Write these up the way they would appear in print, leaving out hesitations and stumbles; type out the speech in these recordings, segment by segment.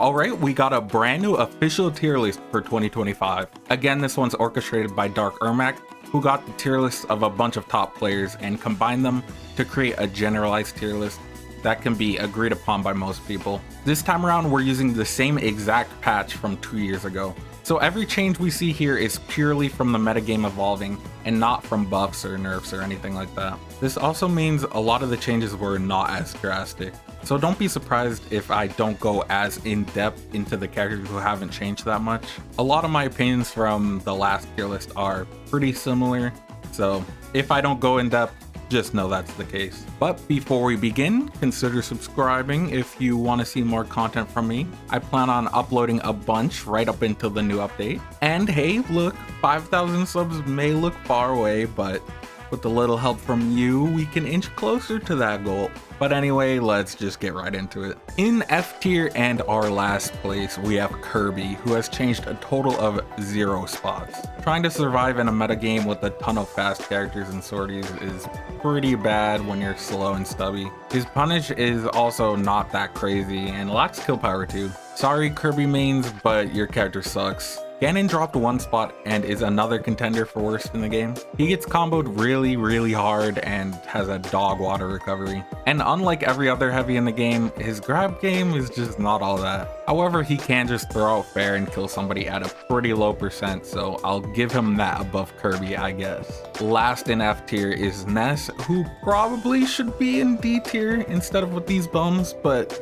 Alright, we got a brand new official tier list for 2025. Again, this one's orchestrated by Dark Ermac, who got the tier list of a bunch of top players and combined them to create a generalized tier list that can be agreed upon by most people. This time around, we're using the same exact patch from 2 years ago. So every change we see here is purely from the metagame evolving and not from buffs or nerfs or anything like that. This also means a lot of the changes were not as drastic. So don't be surprised if I don't go as in-depth into the characters who haven't changed that much. A lot of my opinions from the last tier list are pretty similar, so if I don't go in-depth, just know that's the case. But before we begin, consider subscribing if you want to see more content from me. I plan on uploading a bunch right up until the new update. And hey, look, 5,000 subs may look far away, but with a little help from you, we can inch closer to that goal. But anyway, let's just get right into it. In F tier and our last place, we have Kirby, who has changed a total of 0 spots. Trying to survive in a metagame with a ton of fast characters and sorties is pretty bad when you're slow and stubby. His punish is also not that crazy and lacks kill power too. Sorry Kirby mains, but your character sucks. Ganon dropped 1 spot and is another contender for worst in the game. He gets comboed really hard and has a dog water recovery. And unlike every other heavy in the game, his grab game is just not all that. However, he can just throw out fair and kill somebody at a pretty low percent, so I'll give him that above Kirby, I guess. Last in F tier is Ness, who probably should be in D tier instead of with these bums, but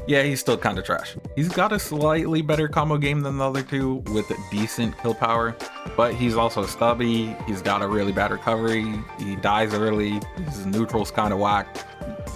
yeah, he's still kind of trash. He's got a slightly better combo game than the other two with decent kill power, but he's also stubby, he's got a really bad recovery, he dies early, his neutral's kind of whack.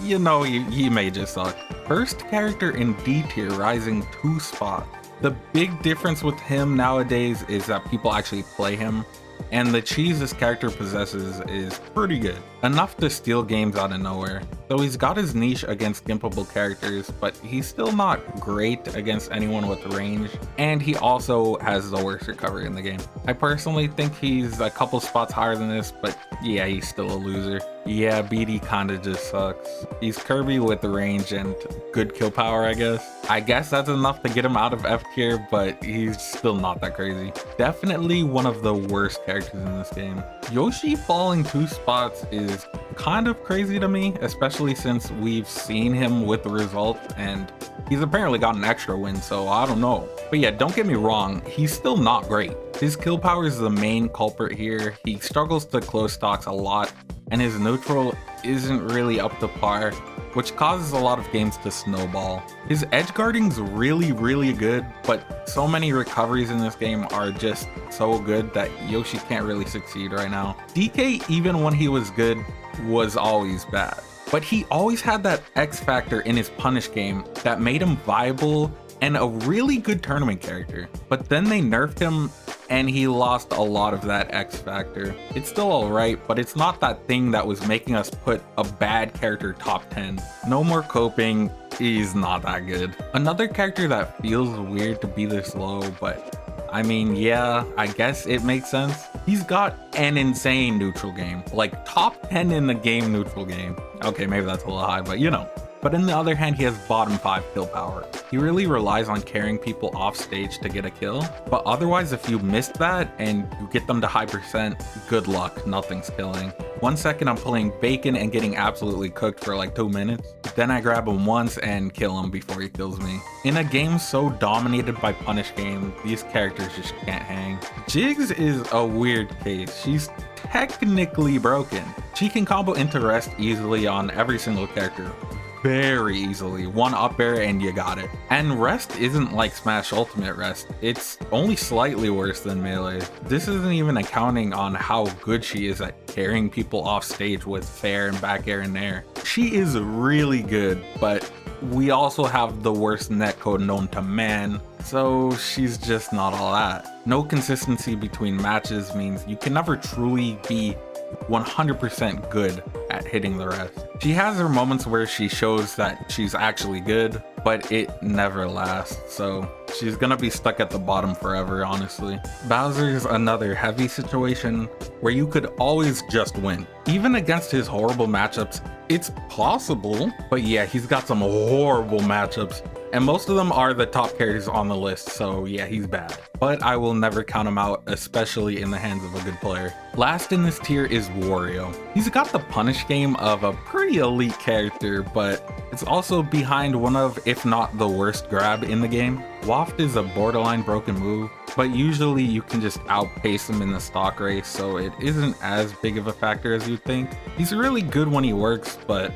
You know, he may just suck. First character in D tier, rising 2 spots. The big difference with him nowadays is that people actually play him, and the cheese this character possesses is pretty good. Enough to steal games out of nowhere. So he's got his niche against gimpable characters, but he's still not great against anyone with range, and he also has the worst recovery in the game. I personally think he's a couple spots higher than this, but yeah, he's still a loser. Yeah, BD kinda just sucks. He's Kirby with the range and good kill power, I guess. I guess that's enough to get him out of F tier, but he's still not that crazy. Definitely one of the worst characters in this game. Yoshi falling 2 spots is kind of crazy to me, especially since we've seen him with the result and he's apparently got an extra win, so I don't know. But yeah, don't get me wrong, he's still not great. His kill power is the main culprit here. He struggles to close stocks a lot, and his neutral isn't really up to par, which causes a lot of games to snowball. His edge guarding's really good, but so many recoveries in this game are just so good that Yoshi can't really succeed right now. DK, even when he was good, was always bad. But he always had that X factor in his punish game that made him viable and a really good tournament character. But then they nerfed him and he lost a lot of that X factor. It's still alright, but it's not that thing that was making us put a bad character top 10. No more coping, he's not that good. Another character that feels weird to be this low, but I mean, yeah, I guess it makes sense. He's got an insane neutral game, like top 10 in the game neutral game. Okay, maybe that's a little high, but you know. But on the other hand, he has bottom 5 kill power. He really relies on carrying people off stage to get a kill, but otherwise if you missed that and you get them to high percent, good luck, nothing's killing. 1 second I'm pulling bacon and getting absolutely cooked for like 2 minutes. Then I grab him once and kill him before he kills me. In a game so dominated by punish game, these characters just can't hang. Jigs is a weird case. She's technically broken. She can combo into rest easily on every single character. Very easily. 1 up air and you got it. And rest isn't like Smash Ultimate rest. It's only slightly worse than melee. This isn't even accounting on how good she is at carrying people off stage with fair and back air and air. She is really good, but we also have the worst netcode known to man, so she's just not all that. No consistency between matches means you can never truly be 100% good at hitting the rest. She has her moments where she shows that she's actually good, but it never lasts, so she's gonna be stuck at the bottom forever, honestly. Bowser's another heavy situation where you could always just win. Even against his horrible matchups, it's possible, but yeah, he's got some horrible matchups and most of them are the top characters on the list, so yeah, he's bad. But I will never count him out, especially in the hands of a good player. Last in this tier is Wario. He's got the punish game of a pretty elite character, but it's also behind one of, if not the worst grab in the game. Waft is a borderline broken move, but usually you can just outpace him in the stock race, so it isn't as big of a factor as you'd think. He's really good when he works, but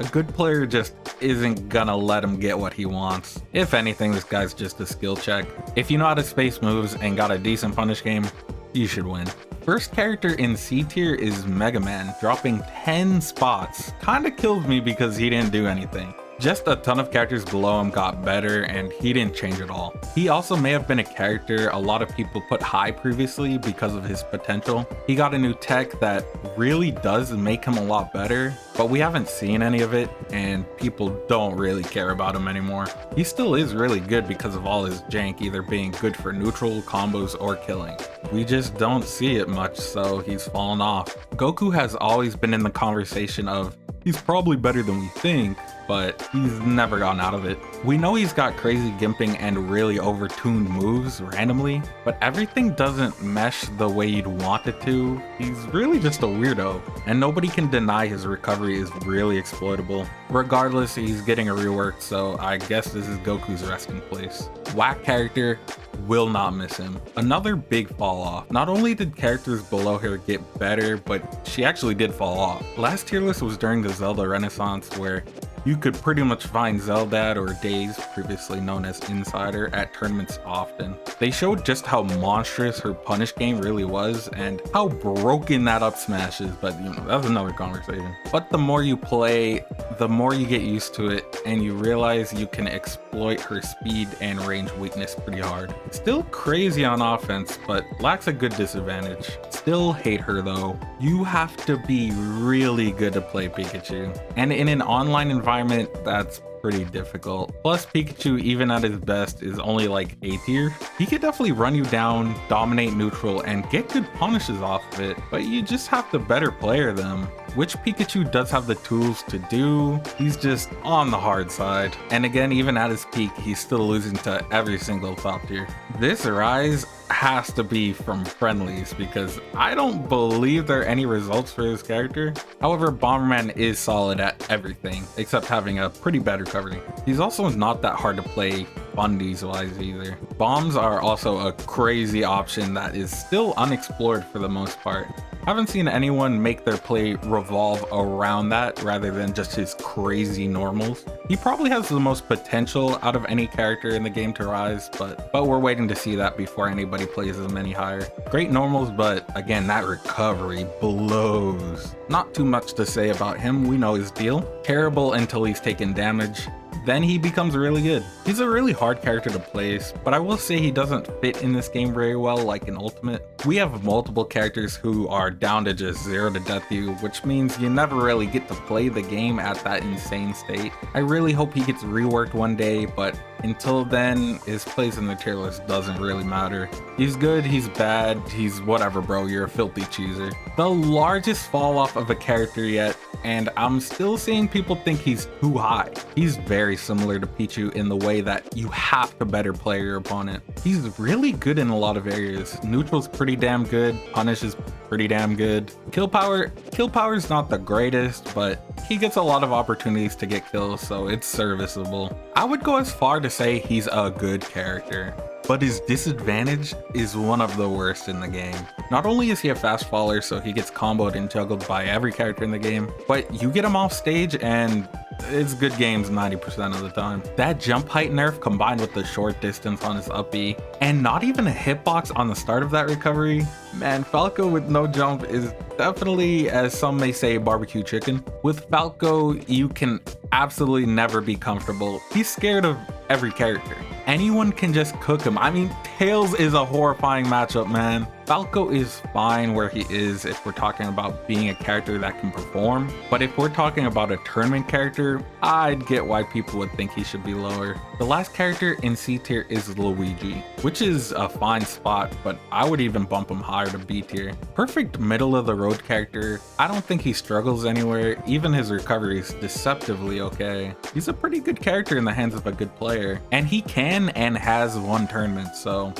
a good player just isn't gonna let him get what he wants. If anything, this guy's just a skill check. If you know how to space moves and got a decent punish game, you should win. First character in C tier is Mega Man, dropping 10 spots. Kinda kills me because he didn't do anything. Just a ton of characters below him got better and he didn't change at all. He also may have been a character a lot of people put high previously because of his potential. He got a new tech that really does make him a lot better, but we haven't seen any of it and people don't really care about him anymore. He still is really good because of all his jank either being good for neutral, combos, or killing. We just don't see it much, so he's fallen off. Goku has always been in the conversation of he's probably better than we think, but he's never gotten out of it. We know he's got crazy gimping and really overtuned moves randomly, but everything doesn't mesh the way you'd want it to. He's really just a weirdo, and nobody can deny his recovery is really exploitable. Regardless, he's getting a rework, so I guess this is Goku's resting place. Whack character, will not miss him. Another big fall off. Not only did characters below her get better, but she actually did fall off. Last tier list was during the Zelda Renaissance, where you could pretty much find Zeldad or Days, previously known as Insider, at tournaments often. They showed just how monstrous her punish game really was and how broken that up smash is, but you know, that's another conversation. But the more you play, the more you get used to it and you realize you can exploit her speed and range weakness pretty hard. Still crazy on offense, but lacks a good disadvantage. Still hate her though. You have to be really good to play Pikachu, and in an online environment that's pretty difficult. Plus Pikachu, even at his best, is only like A tier. He could definitely run you down, dominate neutral, and get good punishes off of it, but you just have to better player them, which Pikachu does have the tools to do. He's just on the hard side. And again, even at his peak, he's still losing to every single top tier. This Rise has to be from friendlies because I don't believe there are any results for his character. However, Bomberman is solid at everything except having a pretty bad recovery. He's also not that hard to play fundies wise either. Bombs are also a crazy option that is still unexplored for the most part. Haven't seen anyone make their play revolve around that rather than just his crazy normals. He probably has the most potential out of any character in the game to rise, but we're waiting to see that before anybody plays him any higher. Great normals, but again, that recovery blows. Not too much to say about him, we know his deal. Terrible until he's taken damage. Then he becomes really good. He's a really hard character to place, but I will say he doesn't fit in this game very well like in Ultimate. We have multiple characters who are down to just 0 to death you, which means you never really get to play the game at that insane state. I really hope he gets reworked one day, but until then, his place in the tier list doesn't really matter. He's good, he's bad, he's whatever bro, you're a filthy cheeser. The largest fall off of a character yet, and I'm still seeing people think he's too high. He's very similar to Pichu in the way that you have to better play your opponent. He's really good in a lot of areas. Neutral's pretty damn good, punish is pretty damn good. Kill power is not the greatest, but he gets a lot of opportunities to get kills, so it's serviceable. I would go as far to say he's a good character, but his disadvantage is one of the worst in the game. Not only is he a fast faller, so he gets comboed and juggled by every character in the game, but you get him off stage and it's good games 90% of the time. That jump height nerf combined with the short distance on his up B and not even a hitbox on the start of that recovery, man, Falco with no jump is definitely, as some may say, barbecue chicken. With Falco, you can absolutely never be comfortable. He's scared of every character. Anyone can just cook him. I mean, Tails is a horrifying matchup, man. Falco is fine where he is if we're talking about being a character that can perform, but if we're talking about a tournament character, I'd get why people would think he should be lower. The last character in C tier is Luigi, which is a fine spot, but I would even bump him higher to B tier. Perfect middle of the road character. I don't think he struggles anywhere, even his recovery is deceptively okay. He's a pretty good character in the hands of a good player, and he can and has won tournaments, so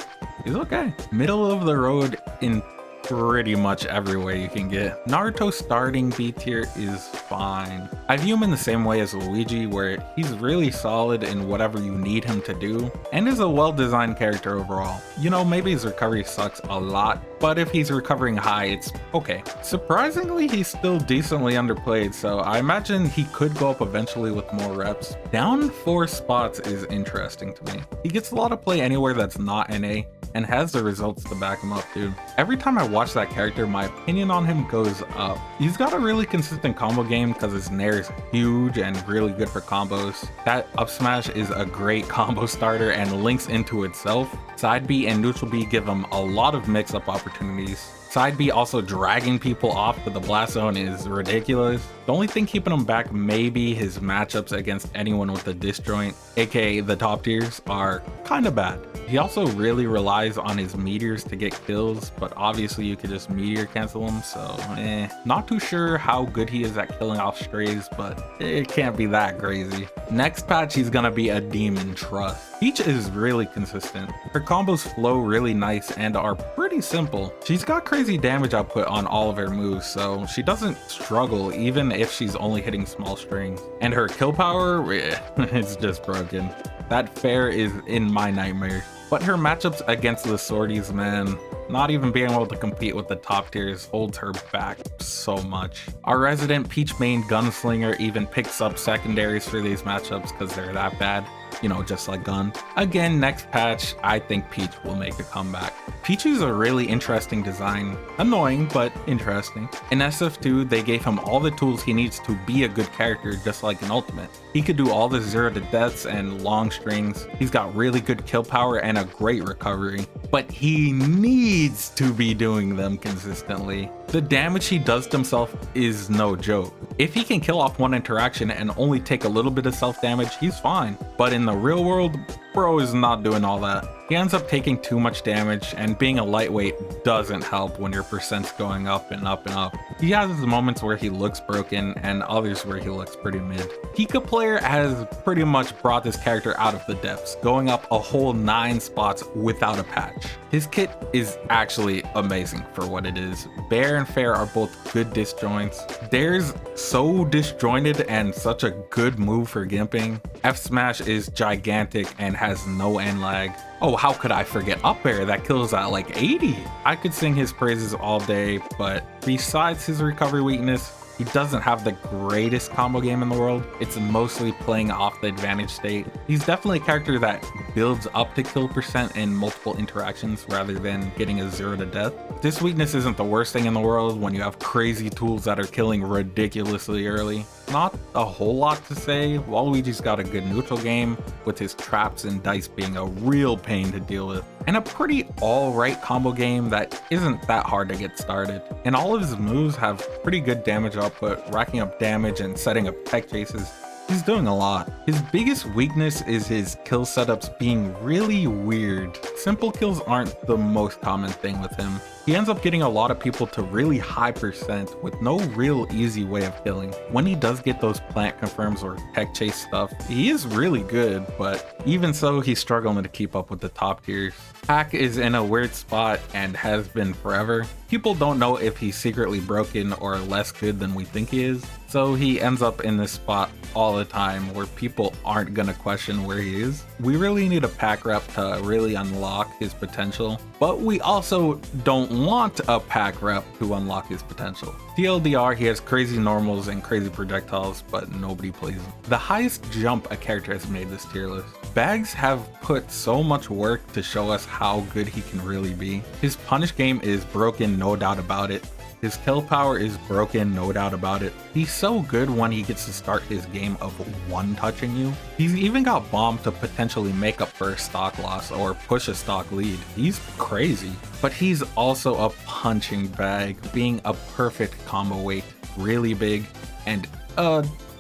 he's okay. Middle of the road in pretty much every way you can get. Naruto starting B tier is fine. I view him in the same way as Luigi, where he's really solid in whatever you need him to do, and is a well-designed character overall. You know, maybe his recovery sucks a lot, but if he's recovering high, it's okay. Surprisingly, he's still decently underplayed, so I imagine he could go up eventually with more reps. Down 4 spots is interesting to me. He gets a lot of play anywhere that's not NA, and has the results to back him up too. Every time I watch that character, my opinion on him goes up. He's got a really consistent combo game because his nair is huge and really good for combos. That up smash is a great combo starter and links into itself. Side B and neutral B give him a lot of mix-up opportunities. Side B also dragging people off to the blast zone is ridiculous. The only thing keeping him back may be his matchups against anyone with a disjoint, aka the top tiers, are kinda bad. He also really relies on his meteors to get kills, but obviously you could just meteor cancel him, so Not too sure how good he is at killing off strays, but it can't be that crazy. Next patch he's gonna be a demon, trust. Peach is really consistent. Her combos flow really nice and are pretty simple. She's got crazy damage output on all of her moves, so she doesn't struggle even if she's only hitting small strings. And her kill power, it's just broken. That fair is in my nightmares. But her matchups against the sorties, man, not even being able to compete with the top tiers holds her back so much. Our resident Peach main gunslinger even picks up secondaries for these matchups because they're that bad. You know, just like Gun. Again, next patch, I think Peach will make a comeback. Peach is a really interesting design. Annoying, but interesting. In SF2, they gave him all the tools he needs to be a good character, just like in Ultimate. He could do all the 0 to deaths and long strings. He's got really good kill power and a great recovery. But he needs to be doing them consistently. The damage he does to himself is no joke. If he can kill off one interaction and only take a little bit of self damage, he's fine. But in the real world, bro is not doing all that. He ends up taking too much damage, and being a lightweight doesn't help when your percent's going up and up and up. He has his moments where he looks broken and others where he looks pretty mid. Pika player has pretty much brought this character out of the depths, going up a whole 9 spots without a patch. His kit is actually amazing for what it is. Bear and Fair are both good disjoints. Dare's so disjointed and such a good move for gimping. F smash is gigantic and has no end lag. Oh, how could I forget up air that kills at like 80? I could sing his praises all day, but besides his recovery weakness, he doesn't have the greatest combo game in the world. It's mostly playing off the advantage state. He's definitely a character that builds up to kill percent in multiple interactions rather than getting a 0 to death. This weakness isn't the worst thing in the world when you have crazy tools that are killing ridiculously early. Not a whole lot to say. Waluigi's got a good neutral game, with his traps and dice being a real pain to deal with, and a pretty alright combo game that isn't that hard to get started. And all of his moves have pretty good damage output, racking up damage and setting up tech chases. He's doing a lot. His biggest weakness is his kill setups being really weird. Simple kills aren't the most common thing with him. He ends up getting a lot of people to really high percent with no real easy way of killing. When he does get those plant confirms or tech chase stuff, he is really good, but even so, he's struggling to keep up with the top tiers. Hack is in a weird spot and has been forever. People don't know if he's secretly broken or less good than we think he is, so he ends up in this spot all the time where people aren't gonna question where he is. We really need a pack rep to really unlock his potential, but we also don't want a pack rep to unlock his potential. TLDR, he has crazy normals and crazy projectiles, but nobody plays him. The highest jump a character has made this tier list. Bags have put so much work to show us how good he can really be. His punish game is broken, no doubt about it. His kill power is broken, no doubt about it. He's so good when he gets to start his game of one-touching you. He's even got bomb to potentially make up for a stock loss or push a stock lead. He's crazy. But he's also a punching bag, being a perfect combo weight, really big, and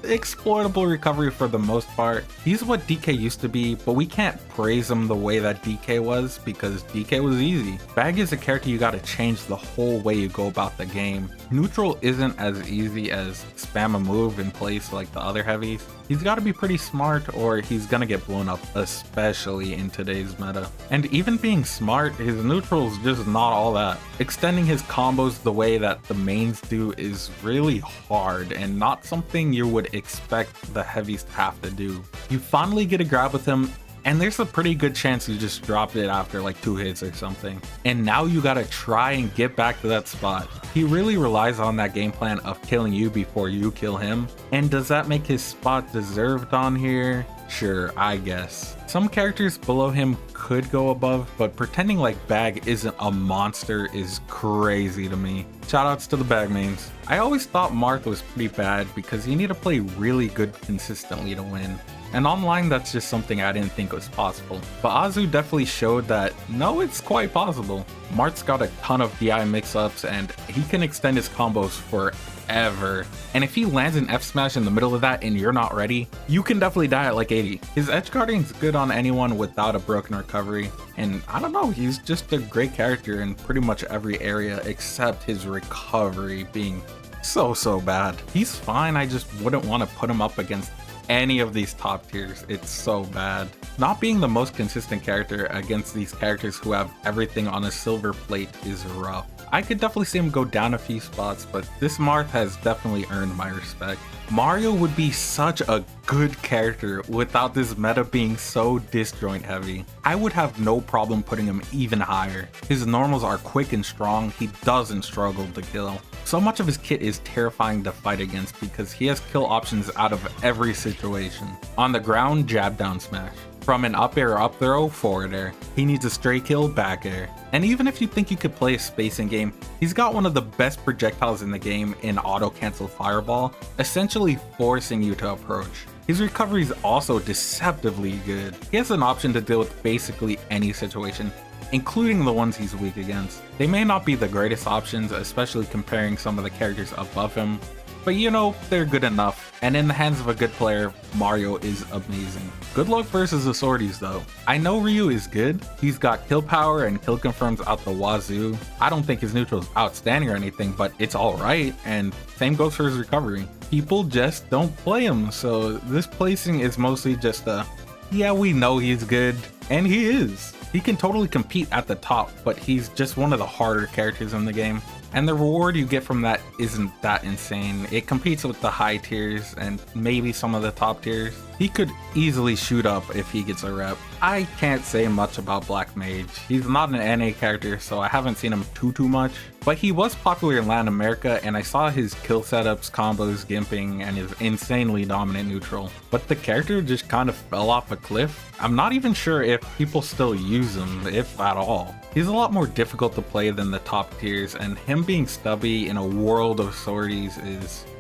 exploitable recovery for the most part. He's what DK used to be, but we can't praise him the way that DK was because DK was easy. Bag is a character you gotta change the whole way you go about the game. Neutral isn't as easy as spam a move in place like the other heavies. He's gotta be pretty smart or he's gonna get blown up, especially in today's meta. And even being smart, his neutral's just not all that. Extending his combos the way that the mains do is really hard and not something you would expect the heavies to have to do. You finally get a grab with him, and there's a pretty good chance you just dropped it after like 2 hits or something. And now you gotta try and get back to that spot. He really relies on that game plan of killing you before you kill him. And does that make his spot deserved on here? Sure, I guess. Some characters below him could go above, but pretending like Bag isn't a monster is crazy to me. Shoutouts to the Bag mains. I always thought Marth was pretty bad because you need to play really good consistently to win. And online, that's just something I didn't think was possible. But Azu definitely showed that, no, it's quite possible. Marth's got a ton of DI mix-ups and he can extend his combos forever. And if he lands an F smash in the middle of that and you're not ready, you can definitely die at like 80. His edge guarding's good on anyone without a broken recovery. And I don't know, he's just a great character in pretty much every area except his recovery being so bad. He's fine, I just wouldn't want to put him up against any of these top tiers. It's so bad. Not being the most consistent character against these characters who have everything on a silver plate is rough. I could definitely see him go down a few spots, but this Marth has definitely earned my respect. Mario would be such a good character without this meta being so disjoint heavy. I would have no problem putting him even higher. His normals are quick and strong, he doesn't struggle to kill. So much of his kit is terrifying to fight against because he has kill options out of every situation. On the ground, jab down smash. From an up air up throw, forward air. He needs a stray kill, back air. And even if you think you could play a spacing game, he's got one of the best projectiles in the game in auto cancel fireball, essentially forcing you to approach. His recovery is also deceptively good. He has an option to deal with basically any situation, including the ones he's weak against. They may not be the greatest options, especially comparing some of the characters above him, but you know, they're good enough, and in the hands of a good player, Mario is amazing. Good luck versus the Swordies though. I know Ryu is good, he's got kill power and kill confirms out the wazoo. I don't think his neutral is outstanding or anything, but it's alright, and same goes for his recovery. People just don't play him, so this placing is mostly just a, yeah, we know he's good, and he is. He can totally compete at the top, but he's just one of the harder characters in the game. And the reward you get from that isn't that insane. It competes with the high tiers and maybe some of the top tiers. He could easily shoot up if he gets a rep. I can't say much about Black Mage. He's not an NA character, so I haven't seen him too much. But he was popular in Latin America, and I saw his kill setups, combos, gimping, and his insanely dominant neutral. But the character just kind of fell off a cliff. I'm not even sure if people still use him, if at all. He's a lot more difficult to play than the top tiers, and him being stubby in a world of swordies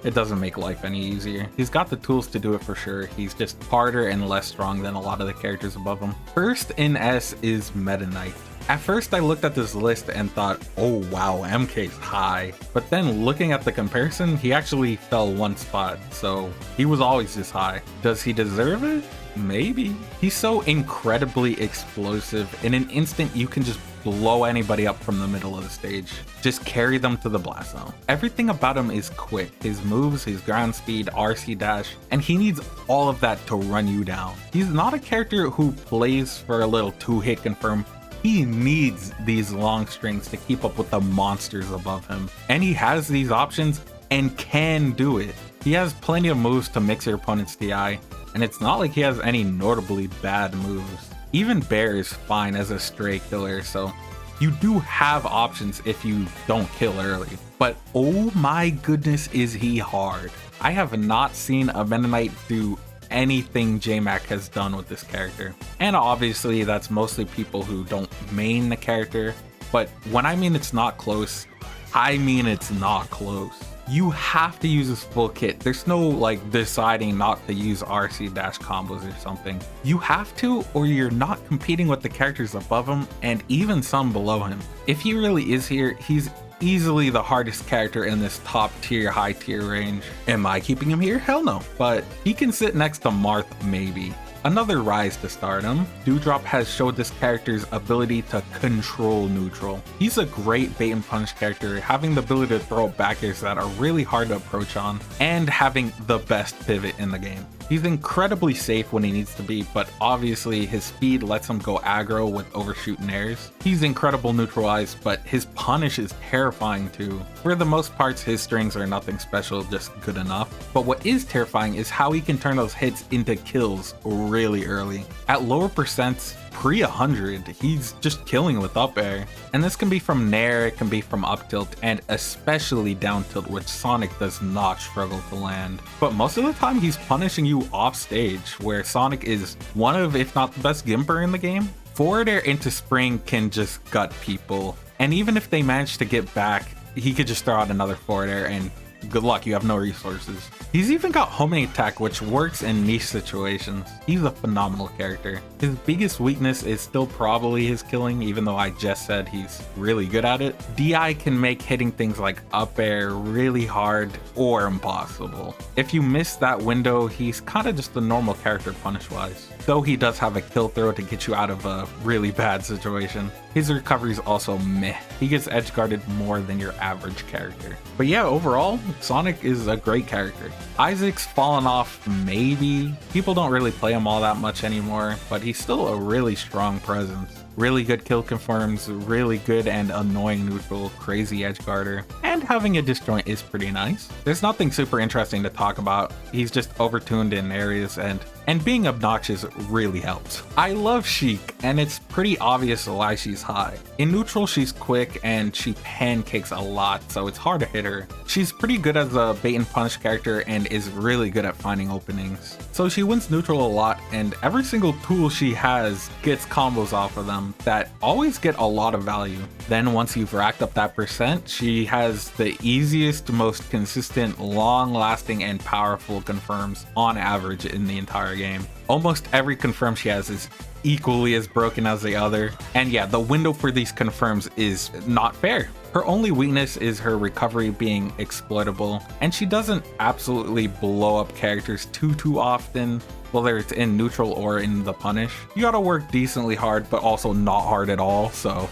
it doesn't make life any easier. He's got the tools to do it for sure, he's just harder and less strong than a lot of the characters above him. First in S is Meta Knight. At first I looked at this list and thought, oh wow, MK's high. But then looking at the comparison, he actually fell one spot, so he was always this high. Does he deserve it? Maybe. He's so incredibly explosive. In an instant, you can just blow anybody up from the middle of the stage. Just carry them to the blast zone. Everything about him is quick. His moves, his ground speed, RC dash, and he needs all of that to run you down. He's not a character who plays for a little 2-hit confirm. He needs these long strings to keep up with the monsters above him. And he has these options and can do it. He has plenty of moves to mix your opponent's DI, and it's not like he has any notably bad moves. Even Bear is fine as a stray killer, so you do have options if you don't kill early. But oh my goodness, is he hard. I have not seen a Meta Knight do anything JMac has done with this character. And obviously that's mostly people who don't main the character, but when I mean it's not close, I mean, it's not close. You have to use his full kit. There's no like deciding not to use RC dash combos or something. You have to, or you're not competing with the characters above him and even some below him. If he really is here, he's easily the hardest character in this top tier, high tier range. Am I keeping him here? Hell no. But he can sit next to Marth maybe. Another rise to stardom, Dewdrop has showed this character's ability to control neutral. He's a great bait and punch character, having the ability to throw back airs that are really hard to approach on, and having the best pivot in the game. He's incredibly safe when he needs to be, but obviously his speed lets him go aggro with overshooting airs. He's incredible neutralized, but his punish is terrifying too. For the most parts, his strings are nothing special, just good enough. But what is terrifying is how he can turn those hits into kills really early. At lower percents, pre 100, he's just killing with up air. And this can be from nair, it can be from up tilt, and especially down tilt, which Sonic does not struggle to land. But most of the time he's punishing you off stage, where Sonic is one of, if not the best gimper in the game. Forward air into spring can just gut people. And even if they manage to get back, he could just throw out another forward air and good luck, you have no resources. He's even got homing attack, which works in niche situations. He's a phenomenal character. His biggest weakness is still probably his killing, even though I just said he's really good at it. DI can make hitting things like up air really hard or impossible. If you miss that window, he's kind of just a normal character punish-wise. Though he does have a kill throw to get you out of a really bad situation. His recovery is also meh. He gets edge guarded more than your average character. But yeah, overall, Sonic is a great character. Isaac's fallen off maybe. People don't really play him all that much anymore, but he's still a really strong presence. Really good kill confirms, really good and annoying neutral, crazy edge guarder, and having a disjoint is pretty nice. There's nothing super interesting to talk about. He's just overtuned in areas and being obnoxious really helps. I love Sheik, and it's pretty obvious why she's high. In neutral, she's quick and she pancakes a lot, so it's hard to hit her. She's pretty good as a bait and punch character and is really good at finding openings. So she wins neutral a lot, and every single tool she has gets combos off of them that always get a lot of value. Then once you've racked up that percent, she has the easiest, most consistent, long-lasting, and powerful confirms on average in the entire game. Almost every confirm she has is equally as broken as the other. And yeah, the window for these confirms is not fair. Her only weakness is her recovery being exploitable, and she doesn't absolutely blow up characters too often, whether it's in neutral or in the punish. You gotta work decently hard, but also not hard at all, so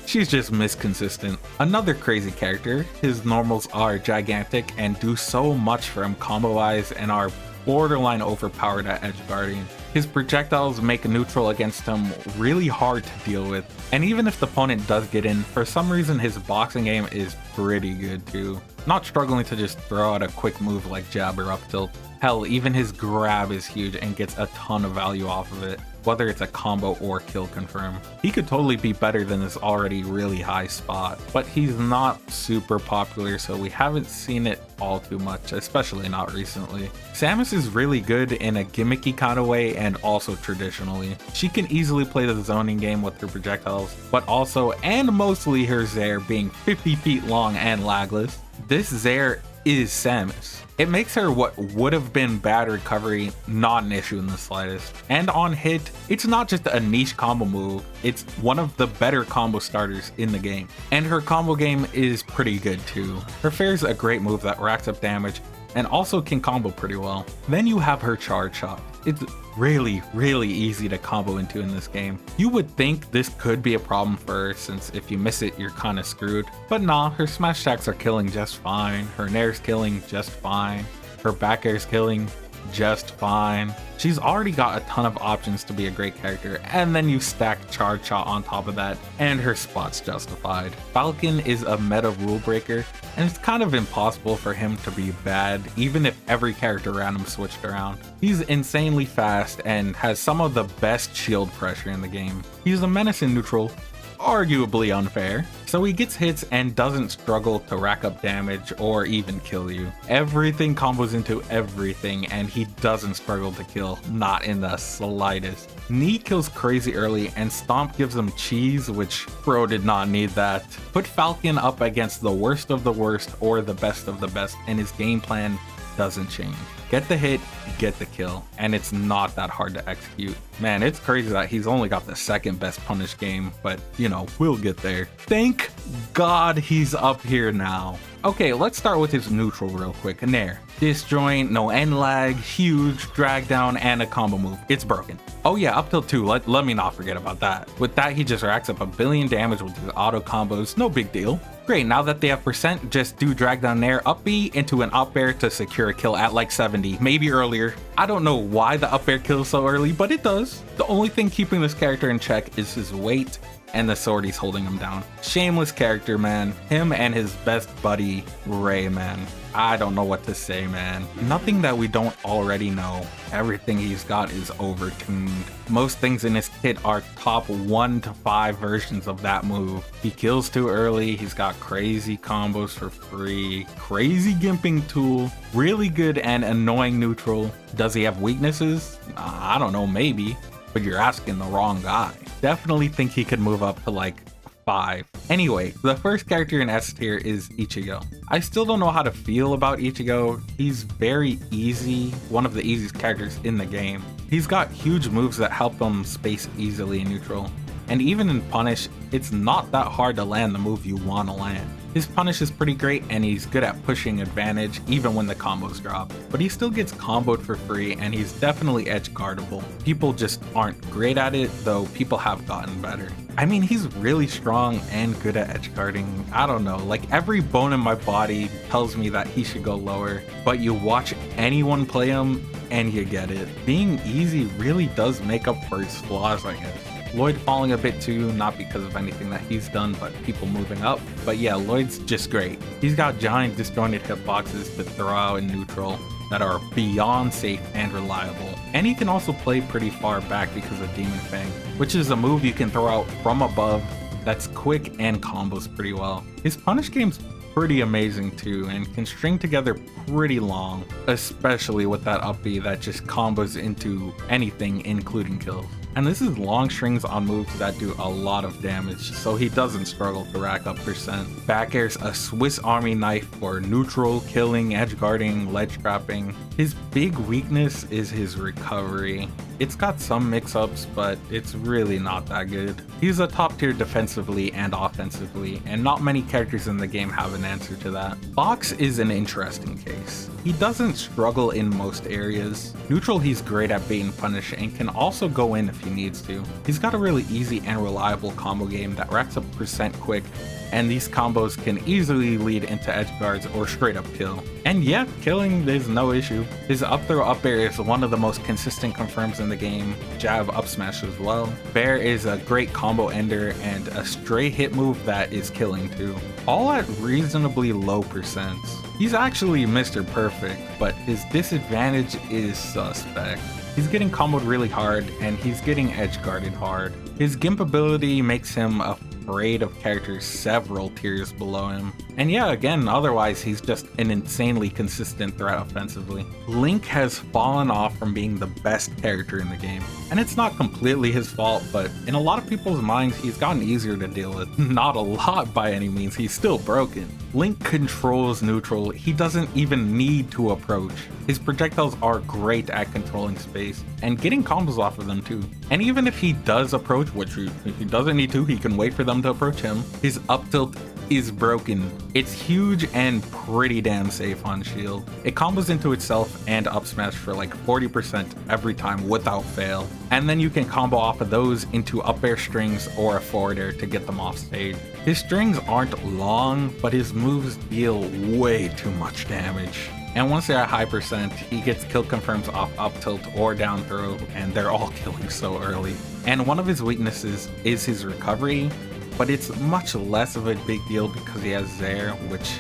she's just misconsistent. Another crazy character, his normals are gigantic and do so much for him combo-wise and are borderline overpowered at edge guarding. His projectiles make a neutral against him really hard to deal with, and even if the opponent does get in, for some reason his boxing game is pretty good too. Not struggling to just throw out a quick move like jab or up tilt. Hell, even his grab is huge and gets a ton of value off of it, whether it's a combo or kill confirm. He could totally be better than this already really high spot, but he's not super popular, so we haven't seen it all too much, especially not recently. Samus is really good in a gimmicky kind of way and also traditionally. She can easily play the zoning game with her projectiles, but also and mostly her Zair being 50 feet long and lagless. This Zair is Samus. It makes her what would have been bad recovery not an issue in the slightest. And on hit, it's not just a niche combo move, it's one of the better combo starters in the game. And her combo game is pretty good too. Her Fair's a great move that racks up damage and also can combo pretty well. Then you have her charge shot. It's really easy to combo into in this game. You would think this could be a problem for her, since if you miss it, you're kinda screwed. But nah, her smash attacks are killing just fine. Her nair's killing just fine. Her back air's killing just fine. She's already got a ton of options to be a great character, and then you stack charge shot on top of that, and her spot's justified. Falcon is a meta rule breaker, and it's kind of impossible for him to be bad, even if every character around him switched around. He's insanely fast and has some of the best shield pressure in the game. He's a menace in neutral, arguably unfair. So he gets hits and doesn't struggle to rack up damage or even kill you. Everything combos into everything and he doesn't struggle to kill, not in the slightest. Knee kills crazy early and Stomp gives him cheese, which bro did not need that. Put Falcon up against the worst of the worst or the best of the best and his game plan doesn't change. Get the hit, get the kill, and it's not that hard to execute. Man, it's crazy that he's only got the second best punish game, but you know, we'll get there. Thank God he's up here now. Okay, let's start with his neutral real quick. Nair. Disjoint, no end lag, huge, drag down, and a combo move. It's broken. Oh yeah, up till 2, let me not forget about that. With that, he just racks up 1 billion damage with his auto combos, no big deal. Great, now that they have percent, just do drag down Nair up B into an up air to secure a kill at like 70, maybe earlier. I don't know why the up air kills so early, but it does. The only thing keeping this character in check is his weight and the sword he's holding him down. Shameless character, man. Him and his best buddy, Ray, man. I don't know what to say, man. Nothing that we don't already know. Everything he's got is overtuned. Most things in his kit are top 1 to 5 versions of that move. He kills too early, he's got crazy combos for free, crazy gimping tool, really good and annoying neutral. Does he have weaknesses? I don't know, maybe, but you're asking the wrong guy. Definitely think he could move up to like 5. Anyway, the first character in S tier is Ichigo. I still don't know how to feel about Ichigo. He's very easy, one of the easiest characters in the game. He's got huge moves that help him space easily in neutral. And even in punish, it's not that hard to land the move you want to land. His punish is pretty great and he's good at pushing advantage even when the combos drop. But he still gets comboed for free and he's definitely edge guardable. People just aren't great at it, though people have gotten better. I mean, he's really strong and good at edge guarding. I don't know, like every bone in my body tells me that he should go lower, but you watch anyone play him and you get it. Being easy really does make up for his flaws, I guess. Lloyd falling a bit too, not because of anything that he's done, but people moving up. But yeah, Lloyd's just great. He's got giant disjointed hitboxes to throw out in neutral that are beyond safe and reliable. And he can also play pretty far back because of Demon Fang, which is a move you can throw out from above that's quick and combos pretty well. His punish game's pretty amazing too and can string together pretty long, especially with that up B that just combos into anything including kills. And this is long strings on moves that do a lot of damage, so he doesn't struggle to rack up percent. Back air's a Swiss Army knife for neutral, killing, edge guarding, ledge trapping. His big weakness is his recovery. It's got some mix-ups, but it's really not that good. He's a top tier defensively and offensively, and not many characters in the game have an answer to that. Fox is an interesting case. He doesn't struggle in most areas. Neutral, he's great at bait and punish and can also go in if he needs to. He's got a really easy and reliable combo game that racks up percent quick, and these combos can easily lead into edge guards or straight up kill. And yeah, killing is no issue. His up throw up air is one of the most consistent confirms in the game, jab up smash as well. Bear is a great combo ender and a stray hit move that is killing too, all at reasonably low percents. He's actually Mr. Perfect, but his disadvantage is suspect. He's getting comboed really hard and he's getting edge guarded hard. His gimp ability makes him afraid of characters several tiers below him. And yeah, again, otherwise he's just an insanely consistent threat offensively. Link has fallen off from being the best character in the game. And it's not completely his fault, but in a lot of people's minds, he's gotten easier to deal with. Not a lot by any means, he's still broken. Link controls neutral, he doesn't even need to approach. His projectiles are great at controlling space and getting combos off of them too. And even if he does approach, which if he doesn't need to, he can wait for them to approach him, his up tilt is broken. It's huge and pretty damn safe on shield. It combos into itself and up smash for like 40% every time without fail. And then you can combo off of those into up air strings or a forward air to get them off stage. His strings aren't long, but his moves deal way too much damage. And once they're at high percent, he gets kill confirms off up tilt or down throw, and they're all killing so early. And one of his weaknesses is his recovery, but it's much less of a big deal because he has Zair, which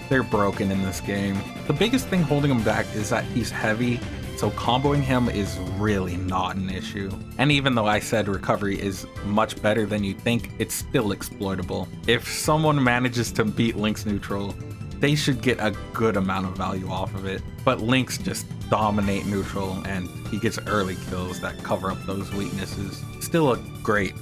they're broken in this game. The biggest thing holding him back is that he's heavy so comboing him is really not an issue. And even though I said recovery is much better than you think, it's still exploitable. If someone manages to beat Link's neutral, they should get a good amount of value off of it. But Link's just dominate neutral, and he gets early kills that cover up those weaknesses. Still a great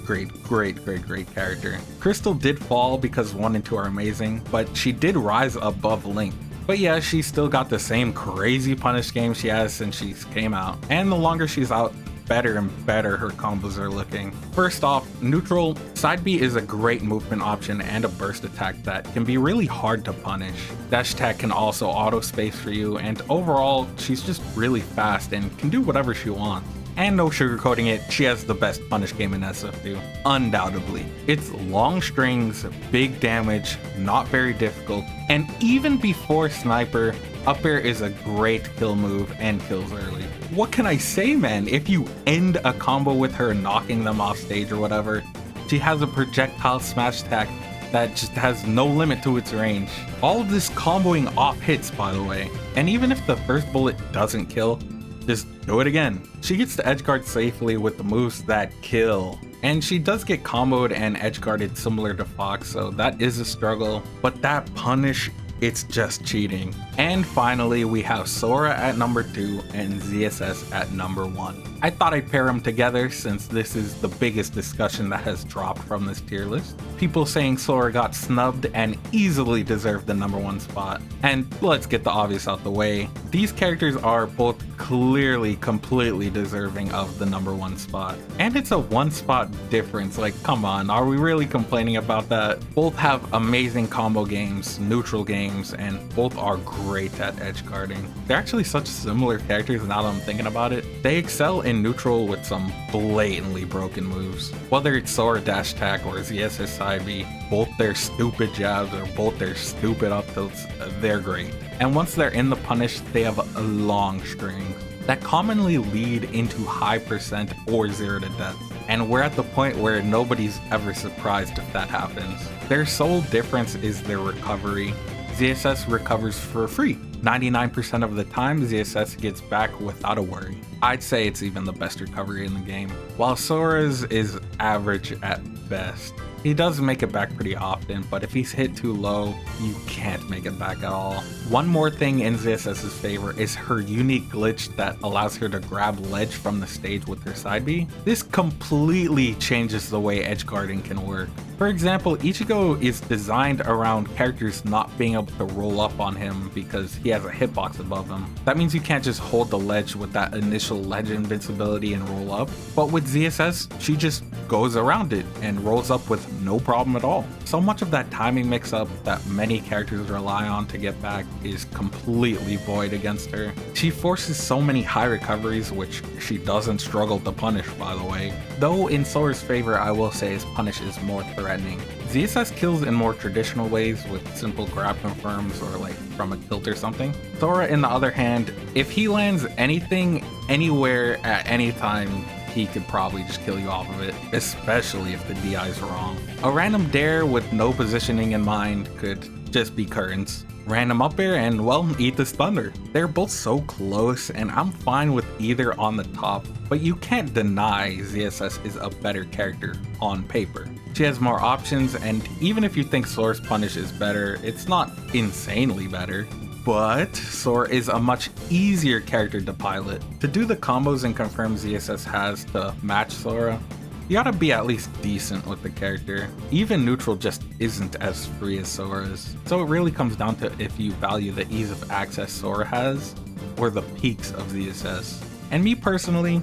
character. Crystal did fall because 1 and 2 are amazing, but she did rise above Link. But yeah, she's still got the same crazy punish game she has since she came out. And the longer she's out, better and better her combos are looking. First off, neutral, side B is a great movement option and a burst attack that can be really hard to punish. Dash attack can also auto space for you, and overall, she's just really fast and can do whatever she wants. And no sugarcoating it, she has the best punish game in SF2, undoubtedly. It's long strings, big damage, not very difficult, and even before sniper, up air is a great kill move and kills early. What can I say, man? If you end a combo with her knocking them off stage or whatever, she has a projectile smash attack that just has no limit to its range. All of this comboing off hits, by the way, and even if the first bullet doesn't kill, just do it again. She gets to edgeguard safely with the moves that kill. And she does get comboed and edgeguarded similar to Fox, so that is a struggle. But that punish, it's just cheating. And finally, we have Sora at number 2 and ZSS at number 1. I thought I'd pair them together since this is the biggest discussion that has dropped from this tier list. People saying Sora got snubbed and easily deserved the number 1 spot. And let's get the obvious out the way. These characters are both clearly completely deserving of the number 1 spot. And it's a 1 spot difference, like come on, are we really complaining about that? Both have amazing combo games, neutral games, and both are great at edge guarding. They're actually such similar characters now that I'm thinking about it. They excel in neutral with some blatantly broken moves. Whether it's Sora dash attack or ZSS side B, both their stupid jabs or both their stupid up tilts, they're great. And once they're in the punish, they have a long strings that commonly lead into high percent or 0 to death. And we're at the point where nobody's ever surprised if that happens. Their sole difference is their recovery. ZSS recovers for free. 99% of the time, ZSS gets back without a worry. I'd say it's even the best recovery in the game, while Sora's is average at best. He does make it back pretty often, but if he's hit too low, you can't make it back at all. One more thing in ZSS's favor is her unique glitch that allows her to grab ledge from the stage with her side B. This completely changes the way edge guarding can work. For example, Ichigo is designed around characters not being able to roll up on him because he has a hitbox above him. That means you can't just hold the ledge with that initial ledge invincibility and roll up. But with ZSS, she just goes around it and rolls up with no problem at all. So much of that timing mix-up that many characters rely on to get back is completely void against her. She forces so many high recoveries, which she doesn't struggle to punish, by the way. Though in Sora's favor, I will say his punish is more threatening. ZSS kills in more traditional ways with simple grab confirms or like from a tilt or something. Sora, in the other hand, if he lands anything, anywhere, at any time, he could probably just kill you off of it, especially if the DI is wrong. A random dare with no positioning in mind could just be curtains. Random up air and, well, eat this thunder. They're both so close and I'm fine with either on the top, but you can't deny ZSS is a better character on paper. She has more options, and even if you think Sora's punish is better, it's not insanely better. But Sora is a much easier character to pilot. To do the combos and confirms ZSS has to match Sora, you gotta be at least decent with the character. Even neutral just isn't as free as Sora's. So it really comes down to if you value the ease of access Sora has, or the peaks of ZSS. And me personally,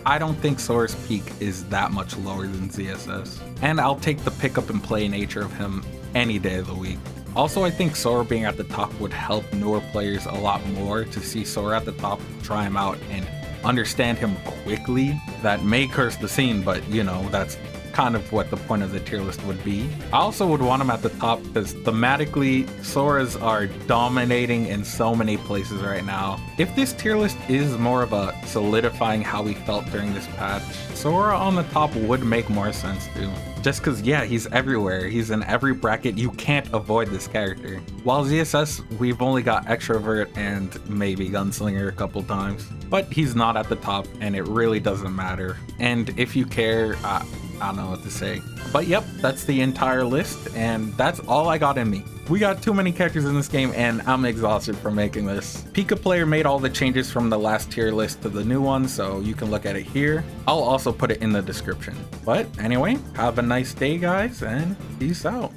I don't think Sora's peak is that much lower than ZSS. And I'll take the pick up and play nature of him any day of the week. Also, I think Sora being at the top would help newer players a lot more to see Sora at the top, try him out, and understand him quickly. That may curse the scene, but you know, that's kind of what the point of the tier list would be. I also would want him at the top because thematically, Soras are dominating in so many places right now. If this tier list is more of a solidifying how we felt during this patch, Sora on the top would make more sense too. Just because, yeah, he's everywhere. He's in every bracket. You can't avoid this character. While ZSS, we've only got Extrovert and maybe Gunslinger a couple times. But he's not at the top, and it really doesn't matter. And if you care, I don't know what to say. But yep, that's the entire list, and that's all I got in me. We got too many characters in this game, and I'm exhausted from making this. Pika Player made all the changes from the last tier list to the new one, so you can look at it here. I'll also put it in the description. But anyway, have a nice day, guys, and peace out.